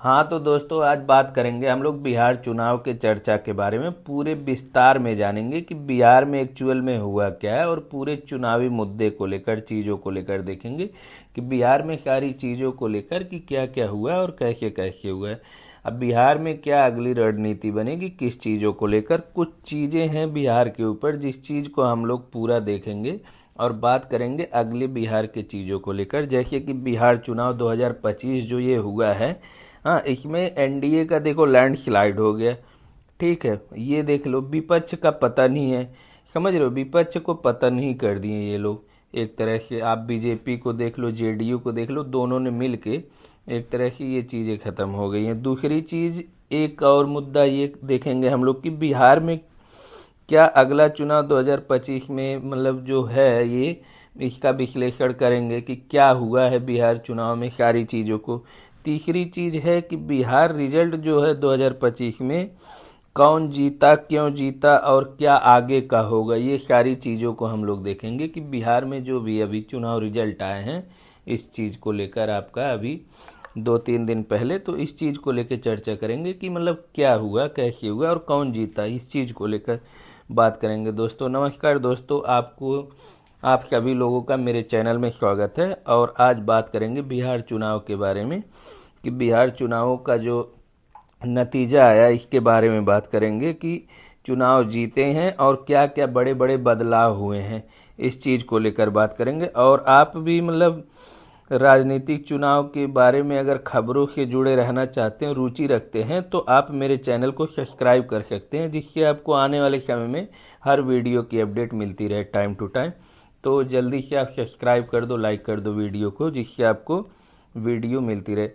हाँ तो दोस्तों, आज बात करेंगे हम लोग बिहार चुनाव के चर्चा के बारे में। पूरे विस्तार में जानेंगे कि बिहार में एक्चुअल में हुआ क्या है, और पूरे चुनावी मुद्दे को लेकर, चीज़ों को लेकर देखेंगे कि बिहार में सारी चीज़ों को लेकर कि क्या क्या हुआ है और कैसे कैसे हुआ है। अब बिहार में क्या अगली रणनीति बनेगी, किस चीज़ों को लेकर। कुछ चीज़ें हैं बिहार के ऊपर जिस चीज़ को हम लोग पूरा देखेंगे और बात करेंगे अगले बिहार के चीज़ों को लेकर। जैसे कि बिहार चुनाव 2025 जो ये हुआ है, हाँ, इसमें एनडीए का देखो लैंडस्लाइड हो गया। ठीक है, ये देख लो, विपक्ष का पता नहीं है। समझ रहे हो, विपक्ष को पतन ही कर दिए ये लोग एक तरह से। आप बीजेपी को देख लो, जेडीयू को देख लो, दोनों ने मिल के एक तरह से ये चीज़ें ख़त्म हो गई हैं। दूसरी चीज़, एक और मुद्दा ये देखेंगे हम लोग कि बिहार में क्या अगला चुनाव 2025 में मतलब जो है ये, इसका विश्लेषण करेंगे कि क्या हुआ है बिहार चुनाव में, सारी चीज़ों को। तीसरी चीज़ है कि बिहार रिजल्ट जो है 2025 में कौन जीता, क्यों जीता और क्या आगे का होगा, ये सारी चीज़ों को हम लोग देखेंगे कि बिहार में जो भी अभी चुनाव रिजल्ट आए हैं इस चीज़ को लेकर। आपका अभी 2-3 दिन पहले, तो इस चीज़ को लेकर चर्चा करेंगे कि मतलब क्या हुआ, कैसे हुआ और कौन जीता, इस चीज़ को लेकर बात करेंगे। दोस्तों नमस्कार। दोस्तों, आप सभी लोगों का मेरे चैनल में स्वागत है। और आज बात करेंगे बिहार चुनाव के बारे में कि बिहार चुनावों का जो नतीजा आया इसके बारे में बात करेंगे कि चुनाव जीते हैं और क्या क्या बड़े बड़े बदलाव हुए हैं, इस चीज़ को लेकर बात करेंगे। और आप भी मतलब राजनीतिक चुनाव के बारे में अगर खबरों से जुड़े रहना चाहते हैं, रुचि रखते हैं, तो आप मेरे चैनल को सब्सक्राइब कर सकते हैं, जिससे आपको आने वाले समय में हर वीडियो की अपडेट मिलती रहे टाइम टू टाइम। तो जल्दी से आप सब्सक्राइब कर दो, लाइक कर दो वीडियो को, जिससे आपको वीडियो मिलती रहे।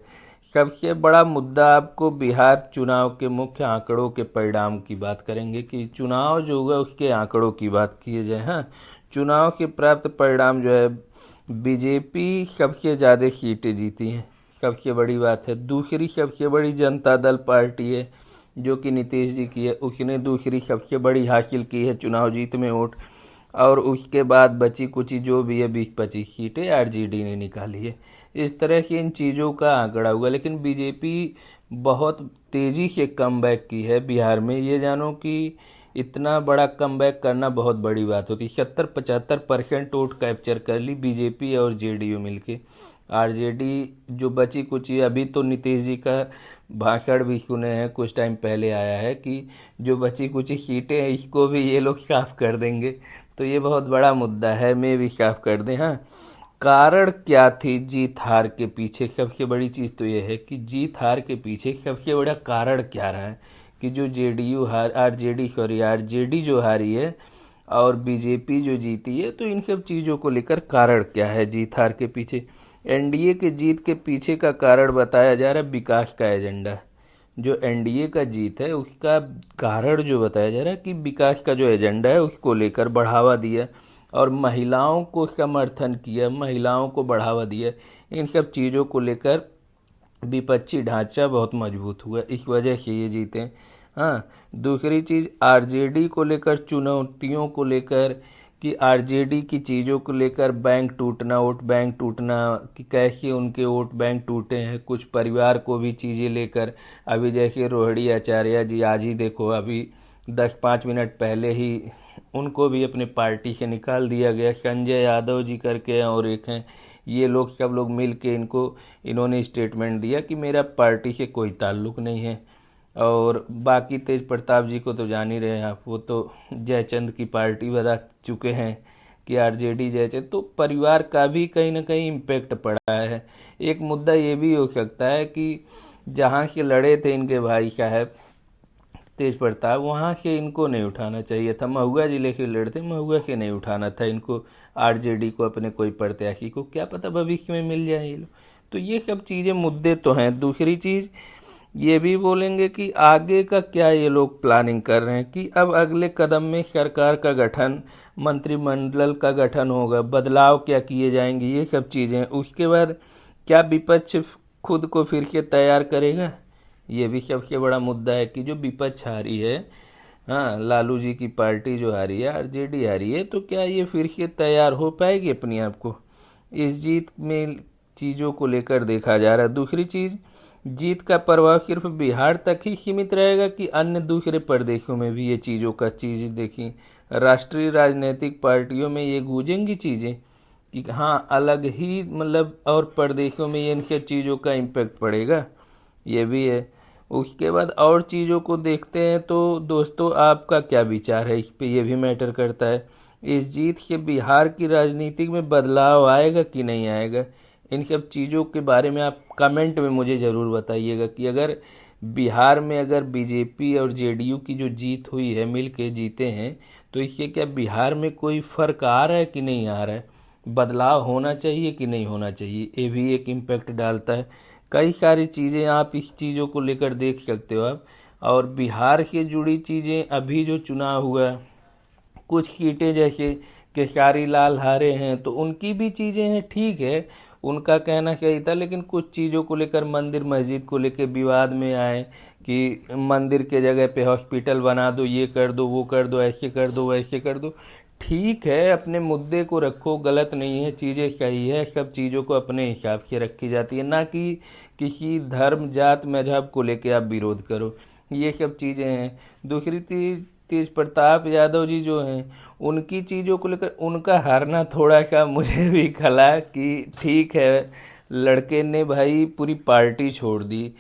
सबसे बड़ा मुद्दा, आपको बिहार चुनाव के मुख्य आंकड़ों के परिणाम की बात करेंगे कि चुनाव जो हुआ उसके आंकड़ों की बात की जाए। हाँ, चुनाव के प्राप्त परिणाम जो है, बीजेपी सबसे ज़्यादा सीटें जीती हैं, सबसे बड़ी बात है। दूसरी सबसे बड़ी जनता दल पार्टी है जो कि नीतीश जी की है, उसने दूसरी सबसे बड़ी हासिल की है चुनाव जीत में वोट। और उसके बाद बची कुची जो भी है 20-25 सीटें आरजेडी ने निकाली है। इस तरह की इन चीज़ों का आंकड़ा हुआ। लेकिन बीजेपी बहुत तेज़ी से कमबैक की है बिहार में। ये जानो कि इतना बड़ा कमबैक करना बहुत बड़ी बात होती है। 70-75% वोट कैप्चर कर ली बीजेपी और जेडीयू मिलके। आरजेडी जो बची कुची, अभी तो नीतीश जी का भाषण भी सुने हैं, कुछ टाइम पहले आया है कि जो बची कुची सीटें हैं इसको भी ये लोग साफ कर देंगे। तो ये बहुत बड़ा मुद्दा है, मैं भी साफ कर दें। हाँ, कारण क्या थी जीत हार के पीछे? सबसे बड़ी चीज़ तो ये है कि जीत हार के पीछे सबसे बड़ा कारण क्या रहा है कि जो जेडीयू हार आरजेडी जो हारी है और बीजेपी जो जीती है, तो इन सब चीज़ों को लेकर कारण क्या है जीत हार के पीछे? एनडीए के जीत के पीछे का कारण बताया जा रहा है विकास का एजेंडा। जो एनडीए का जीत है उसका कारण जो बताया जा रहा है कि विकास का जो एजेंडा है उसको लेकर बढ़ावा दिया और महिलाओं को समर्थन किया, महिलाओं को बढ़ावा दिया। इन सब चीज़ों को लेकर विपक्षी ढांचा बहुत मजबूत हुआ, इस वजह से ये जीते। हाँ, दूसरी चीज़ आरजेडी को लेकर, चुनौतियों को लेकर कि आरजेडी की चीज़ों को लेकर बैंक टूटना, वोट बैंक टूटना, कि कैसे उनके वोट बैंक टूटे हैं। कुछ परिवार को भी चीज़ें लेकर, अभी जैसे रोहिणी आचार्य जी, आज ही देखो अभी 10-5 मिनट पहले ही उनको भी अपने पार्टी से निकाल दिया गया। संजय यादव जी करके हैं और एक हैं, ये लोग सब लोग मिल के इन्होंने स्टेटमेंट दिया कि मेरा पार्टी से कोई ताल्लुक नहीं है। और बाकी तेज प्रताप जी को तो जान ही रहे हैं आप, वो तो जयचंद की पार्टी बता चुके हैं कि आरजेडी जयचंद। तो परिवार का भी कहीं ना कहीं इम्पेक्ट पड़ा है। एक मुद्दा ये भी हो सकता है कि जहाँ से लड़े थे इनके भाई साहब तेज प्रताप, वहाँ से इनको नहीं उठाना चाहिए था। महुआ जिले के लड़ते, महुआ से नहीं उठाना था इनको, आरजेडी को, अपने कोई प्रत्याशी को। क्या पता भविष्य में मिल जाए ये लोग। तो ये सब चीज़ें मुद्दे तो हैं। दूसरी चीज़ ये भी बोलेंगे कि आगे का क्या ये लोग प्लानिंग कर रहे हैं कि अब अगले कदम में सरकार का गठन, मंत्रिमंडल का गठन होगा, बदलाव क्या किए जाएंगे, ये सब चीज़ें। उसके बाद क्या विपक्ष खुद को फिर से तैयार करेगा, ये भी सबसे बड़ा मुद्दा है कि जो विपक्ष हारी है, हाँ, लालू जी की पार्टी जो हारी है, आरजेडी हारी है, तो क्या ये फिर से तैयार हो पाएगी अपने आप को? इस जीत में चीज़ों को लेकर देखा जा रहा है। दूसरी चीज़, जीत का प्रभाव सिर्फ बिहार तक ही सीमित रहेगा कि अन्य दूसरे प्रदेशों में भी ये चीज़ों का चीज़ देखी, राष्ट्रीय राजनीतिक पार्टियों में ये गूंजेंगी चीज़ें कि हाँ अलग ही मतलब और प्रदेशों में ये इनके चीज़ों का इम्पेक्ट पड़ेगा, ये भी है। उसके बाद और चीज़ों को देखते हैं तो दोस्तों आपका क्या विचार है इस पे, ये भी मैटर करता है। इस जीत से बिहार की राजनीति में बदलाव आएगा कि नहीं आएगा, इन सब चीज़ों के बारे में आप कमेंट में मुझे ज़रूर बताइएगा कि अगर बिहार में अगर बीजेपी और जेडीयू की जो जीत हुई है मिल के जीते हैं तो इससे क्या बिहार में कोई फ़र्क आ रहा है कि नहीं आ रहा है, बदलाव होना चाहिए कि नहीं होना चाहिए, ये भी एक इम्पैक्ट डालता है। कई सारी चीज़ें आप इस चीज़ों को लेकर देख सकते हो आप। और बिहार से जुड़ी चीज़ें अभी जो चुनाव हुआ, कुछ सीटें जैसे केसारी लाल हारे हैं तो उनकी भी चीज़ें हैं, ठीक है उनका कहना सही था, लेकिन कुछ चीज़ों को लेकर मंदिर मस्जिद को लेकर विवाद में आए कि मंदिर के जगह पे हॉस्पिटल बना दो, ये कर दो वो कर दो, ऐसे कर दो वैसे कर दो। ठीक है अपने मुद्दे को रखो, गलत नहीं है, चीज़ें सही है, सब चीज़ों को अपने हिसाब से रखी जाती है, ना कि किसी धर्म जात मजहब को लेके आप विरोध करो, ये सब चीज़ें हैं। दूसरी चीज़ तेज प्रताप यादव जी जो हैं उनकी चीज़ों को लेकर उनका हारना थोड़ा सा मुझे भी खला कि ठीक है लड़के ने भाई पूरी पार्टी छोड़ दी।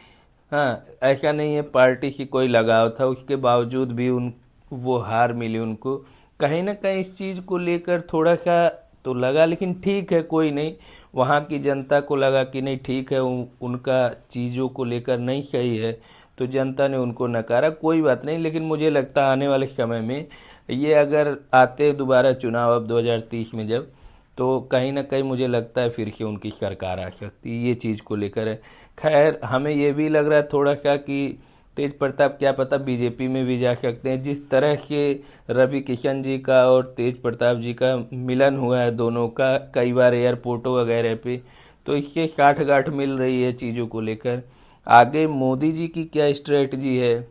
हाँ ऐसा नहीं है पार्टी की कोई लगाव था, उसके बावजूद भी उन वो हार मिली उनको, कहीं ना कहीं इस चीज़ को लेकर थोड़ा सा तो लगा, लेकिन ठीक है कोई नहीं, वहाँ की जनता को लगा कि नहीं ठीक है उनका चीज़ों को लेकर नहीं सही है तो जनता ने उनको नकारा, कोई बात नहीं। लेकिन मुझे लगता है आने वाले समय में ये अगर आते दोबारा चुनाव अब 2030 में जब, तो कहीं ना कहीं मुझे लगता है फिर से उनकी सरकार आ सकती है, ये चीज़ को लेकर है। खैर हमें ये भी लग रहा है थोड़ा सा कि तेज प्रताप क्या पता बीजेपी में भी जा सकते हैं, जिस तरह के रवि किशन जी का और तेज प्रताप जी का मिलन हुआ है दोनों का कई बार एयरपोर्टों वगैरह पे, तो इससे साठ गांठ मिल रही है चीज़ों को लेकर। आगे मोदी जी की क्या स्ट्रेटजी है,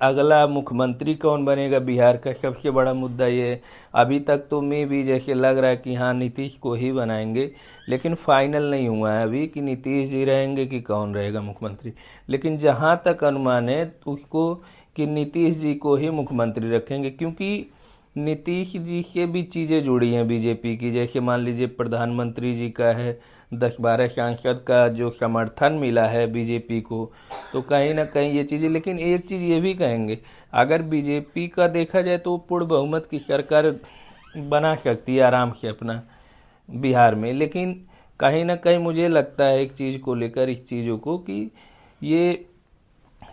अगला मुख्यमंत्री कौन बनेगा बिहार का, सबसे बड़ा मुद्दा ये है। अभी तक तो मैं भी जैसे लग रहा है कि हाँ नीतीश को ही बनाएंगे, लेकिन फाइनल नहीं हुआ है अभी कि नीतीश जी रहेंगे कि कौन रहेगा मुख्यमंत्री। लेकिन जहाँ तक अनुमान है उसको कि नीतीश जी को ही मुख्यमंत्री रखेंगे, क्योंकि नीतीश जी से भी चीज़ें जुड़ी हैं बीजेपी की, जैसे मान लीजिए प्रधानमंत्री जी का है 10-12 सांसद का जो समर्थन मिला है बीजेपी को, तो कहीं ना कहीं ये चीज़ें। लेकिन एक चीज़ ये भी कहेंगे अगर बीजेपी का देखा जाए तो पूर्ण बहुमत की सरकार बना सकती है आराम से अपना बिहार में, लेकिन कहीं ना कहीं मुझे लगता है एक चीज़ को लेकर इस चीज़ों को कि ये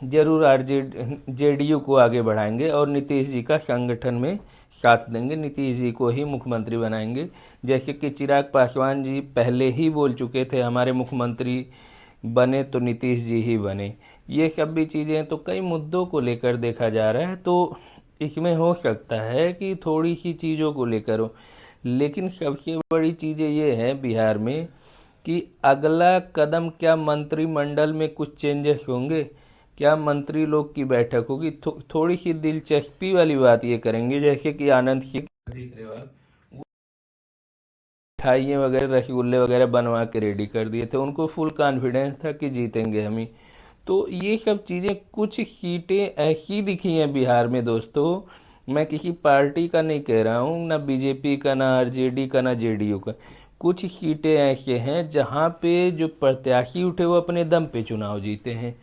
जरूर जेडीयू को आगे बढ़ाएंगे और नीतीश जी का संगठन में साथ देंगे, नीतीश जी को ही मुख्यमंत्री बनाएंगे। जैसे कि चिराग पासवान जी पहले ही बोल चुके थे हमारे मुख्यमंत्री बने तो नीतीश जी ही बने, ये सब भी चीज़ें तो कई मुद्दों को लेकर देखा जा रहा है, तो इसमें हो सकता है कि थोड़ी सी चीज़ों को लेकर हो। लेकिन सबसे बड़ी चीज़ें ये हैं बिहार में कि अगला कदम क्या मंत्रिमंडल में कुछ चेंजेस होंगे, क्या मंत्री लोग की बैठक होगी, थोड़ी सी दिलचस्पी वाली बात ये करेंगे, जैसे कि आनंद सिंह देख रहे हो आप, मिठाइयाँ वगैरह रसगुल्ले वगैरह बनवा के रेडी कर दिए थे, उनको फुल कॉन्फिडेंस था कि जीतेंगे हम ही। तो ये सब चीज़ें कुछ सीटें ऐसी दिखी हैं बिहार में दोस्तों, मैं किसी पार्टी का नहीं कह रहा हूँ, ना बीजेपी का ना आरजेडी का ना जेडीयू का, कुछ सीटें ऐसे हैं जहाँ पे जो प्रत्याशी उठे वो अपने दम पे चुनाव जीते हैं।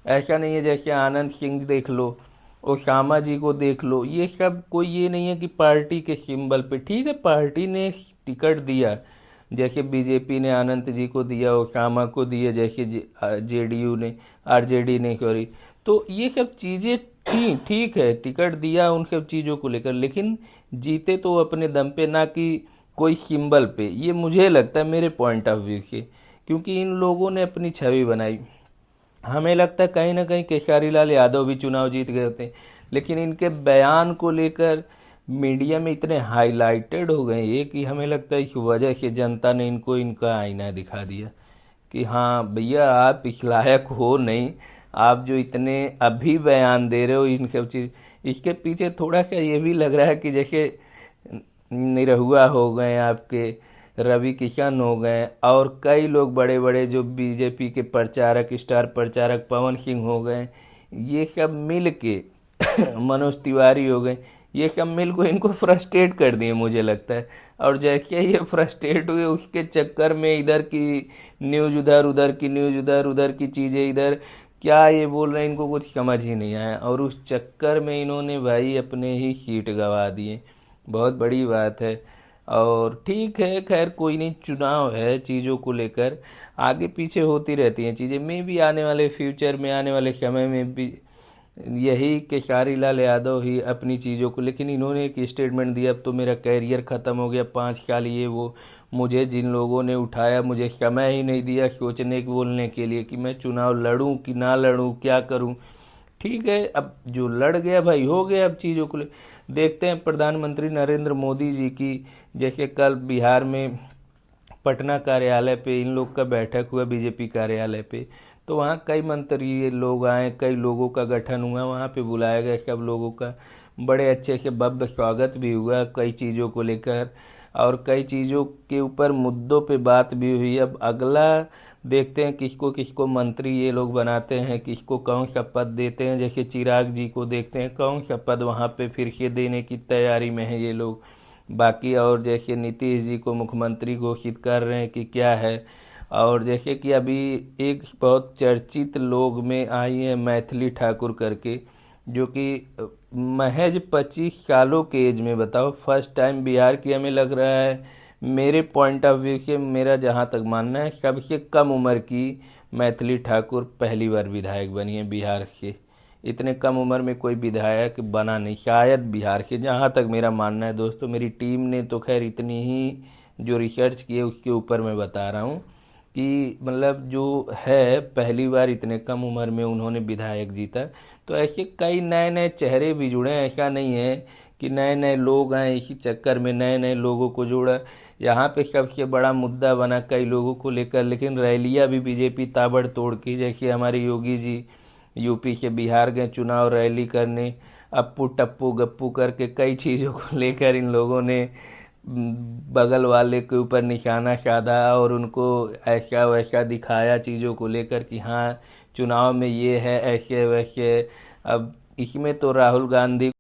ऐसा नहीं है जैसे आनंद सिंह देख लो, ओसामा जी को देख लो, ये सब कोई ये नहीं है कि पार्टी के सिंबल पे, ठीक है पार्टी ने टिकट दिया, जैसे बीजेपी ने आनंद जी को दिया, ओसामा को दिया, जैसे जेडीयू ने आरजेडी ने सॉरी, तो ये सब चीज़ें थी, ठीक है टिकट दिया उन सब चीज़ों को लेकर, लेकिन जीते तो अपने दम पे, ना कि कोई सिंबल पे, ये मुझे लगता है मेरे पॉइंट ऑफ व्यू से, क्योंकि इन लोगों ने अपनी छवि बनाई। हमें लगता है कहीं ना कहीं केसारी लाल यादव भी चुनाव जीत गए होते, लेकिन इनके बयान को लेकर मीडिया में इतने हाईलाइटेड हो गए ये कि हमें लगता है इस वजह से जनता ने इनको इनका आईना दिखा दिया कि हाँ भैया आप इस लायक हो नहीं, आप जो इतने अभी बयान दे रहे हो इन सब चीज़, इसके पीछे थोड़ा सा ये भी लग रहा है कि जैसे निरहुआ हो गए आपके रवि किशन हो गए और कई लोग बड़े बड़े जो बीजेपी के प्रचारक, स्टार प्रचारक पवन सिंह हो गए, ये सब मिल के मनोज तिवारी हो गए, ये सब मिल को इनको फ्रस्ट्रेट कर दिए मुझे लगता है। और जैसे ये फ्रस्ट्रेट हुए उसके चक्कर में इधर की न्यूज़ उधर, उधर की न्यूज़ उधर, उधर की चीज़ें इधर, क्या ये बोल रहे हैं इनको कुछ समझ ही नहीं आया, और उस चक्कर में इन्होंने भाई अपने ही सीट गंवा दिए। बहुत बड़ी बात है। और ठीक है, खैर कोई नहीं, चुनाव है, चीज़ों को लेकर आगे पीछे होती रहती हैं चीज़ें। में भी आने वाले फ्यूचर में, आने वाले समय में भी यही केसारी लाल यादव ही अपनी चीज़ों को, लेकिन इन्होंने एक स्टेटमेंट दिया, अब तो मेरा कैरियर ख़त्म हो गया, 5 साल ये वो, मुझे जिन लोगों ने उठाया मुझे समय ही नहीं दिया सोचने बोलने के लिए कि मैं चुनाव लड़ूं कि ना लड़ूं, क्या करूं। ठीक है, अब जो लड़ गया भाई हो गया, अब चीज़ों को देखते हैं। प्रधानमंत्री नरेंद्र मोदी जी की जैसे कल बिहार में पटना कार्यालय पे इन लोग का बैठक हुआ, बीजेपी कार्यालय पे, तो वहाँ कई मंत्री लोग आए, कई लोगों का गठन हुआ, वहाँ पे बुलाया गया सब लोगों का, बड़े अच्छे से भव्य स्वागत भी हुआ कई चीज़ों को लेकर, और कई चीज़ों के ऊपर मुद्दों पे बात भी हुई। अब अगला देखते हैं किसको किसको मंत्री ये लोग बनाते हैं, किसको कौन सा पद देते हैं। जैसे चिराग जी को देखते हैं कौन सा पद वहाँ पे फिर से देने की तैयारी में है ये लोग। बाकी और जैसे नीतीश जी को मुख्यमंत्री घोषित कर रहे हैं कि क्या है। और जैसे कि अभी एक बहुत चर्चित लोग में आई है मैथिली ठाकुर करके, जो कि महज 25 सालों के एज में, बताओ, फर्स्ट टाइम बिहार की, हमें लग रहा है मेरे पॉइंट ऑफ व्यू से, मेरा जहाँ तक मानना है, सबसे कम उम्र की मैथिली ठाकुर पहली बार विधायक बनी है बिहार के। इतने कम उम्र में कोई विधायक बना नहीं शायद बिहार के, जहाँ तक मेरा मानना है दोस्तों। मेरी टीम ने तो खैर इतनी ही जो रिसर्च की है उसके ऊपर मैं बता रहा हूँ कि मतलब जो है पहली बार इतने कम उम्र में उन्होंने विधायक जीता। तो ऐसे कई नए नए चेहरे भी जुड़े हैं, ऐसा नहीं है कि नए नए लोग आए इसी चक्कर में नए नए लोगों को जोड़ा। यहाँ पे सबसे बड़ा मुद्दा बना कई लोगों को लेकर, लेकिन रैलियाँ भी बीजेपी ताबड़तोड़ की, जैसे हमारे योगी जी यूपी से बिहार गए चुनाव रैली करने, अप्पू टप्पू गप्पू करके कई चीज़ों को लेकर इन लोगों ने बगल वाले के ऊपर निशाना साधा और उनको ऐसा वैसा दिखाया चीज़ों को लेकर कि हाँ चुनाव में ये है ऐसे वैसे। अब इसमें तो राहुल गांधी